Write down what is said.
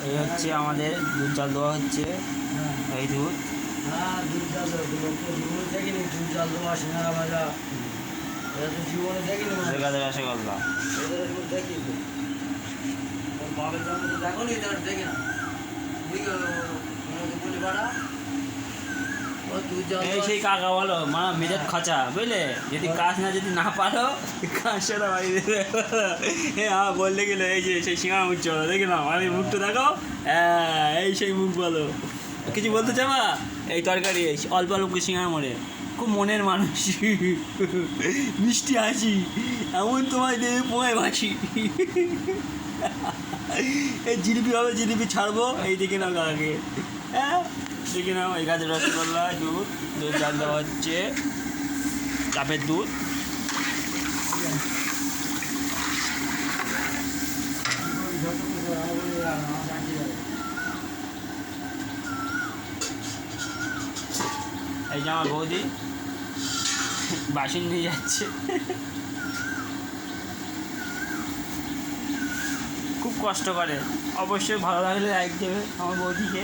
এই হচ্ছে আমাদের দুধ জাল দেওয়া হচ্ছে। এই দুধ দুধ জাল জীবনে দেখিনি, দুধ জাল দেওয়া সিঙ্গারা ভাজা, এটা তো জীবনে দেখিনি। বেকাদের রসগোল্লা দেখি বাবের জন্য তো দেখো নি, দেখি না বলি বাড়া দুধ জাল এই সেই কাকা বলো মা মেজাজ খাঁচা বুঝলে, যদি কাজ না পারো কাজটা বাড়ি দেবে। হ্যাঁ বললে গেলো এই যে সেই সিঙ্গারা মুখ চলো দেখি না আমি মুখটা দেখো, হ্যাঁ এই সেই মুখ বলো। কিছু বলতে চাবা? এই তরকারি অল্প অল্প সিঙ্গারা মরে, খুব মনের মানুষ, মিষ্টি হাসি, এমন তোমায় দেবে পোয়ায় বাসি। এই জিলিপি হবে, জিলিপি ছাড়বো, এই দেখে নাও কাকাকে, হ্যাঁ দেখে নাও। এই গাছের রসগোল্লা দুধ জাল দেওয়া হচ্ছে, চাপের দুধ। এই যে আমার বৌদি বাসন নিয়ে যাচ্ছে, খুব কষ্ট করে। অবশ্যই ভালো লাগলে লাইক দেবে আমার বৌদিকে।